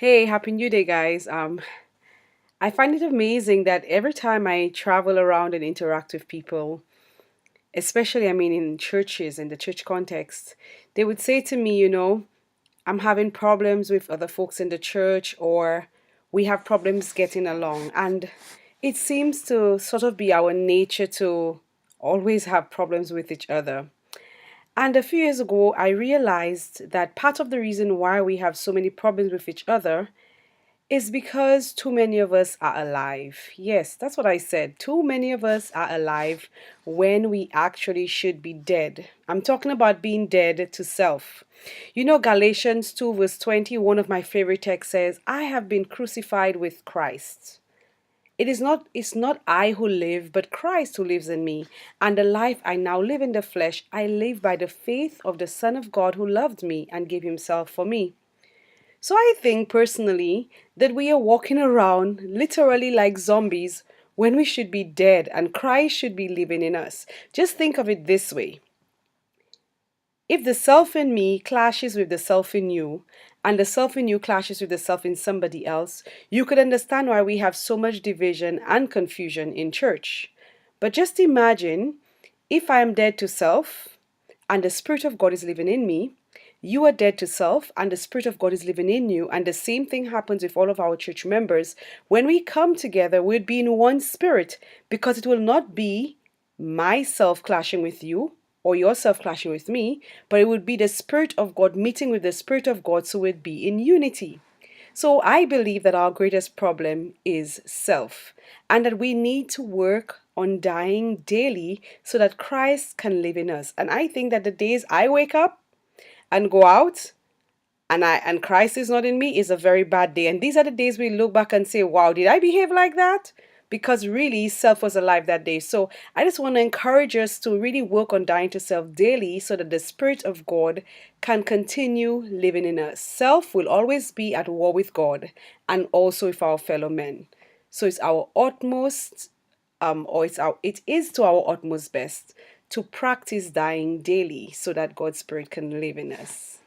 Hey, happy new day, guys. I find it amazing that every time I travel around and interact with people, especially in churches, in the church context, they would say to me, I'm having problems with other folks in the church, or we have problems getting along. And it seems to sort of be our nature to always have problems with each other. And a few years ago, I realized that part of the reason why we have so many problems with each other is because too many of us are alive. Yes, that's what I said. Too many of us are alive when we actually should be dead. I'm talking about being dead to self. Galatians 2, verse 20, one of my favorite texts says, I have been crucified with Christ. It's not I who live, but Christ who lives in me. And the life I now live in the flesh, I live by the faith of the Son of God who loved me and gave himself for me. So I think personally that we are walking around literally like zombies when we should be dead and Christ should be living in us. Just think of it this way. If the self in me clashes with the self in you, and the self in you clashes with the self in somebody else, you could understand why we have so much division and confusion in church. But just imagine if I am dead to self and the Spirit of God is living in me, you are dead to self and the Spirit of God is living in you. And the same thing happens with all of our church members. When we come together, we'd be in one spirit because it will not be myself clashing with you or yourself clashing with me, but it would be the Spirit of God meeting with the Spirit of God, so we'd be in unity. So I believe that our greatest problem is self, and that we need to work on dying daily so that Christ can live in us. And I think that the days I wake up and go out and Christ is not in me is a very bad day. And these are the days we look back and say, wow, did I behave like that? Because really self was alive that day. So I just want to encourage us to really work on dying to self daily so that the Spirit of God can continue living in us. Self will always be at war with God and also with our fellow men. So it's our utmost or it is to our utmost best to practice dying daily so that God's Spirit can live in us.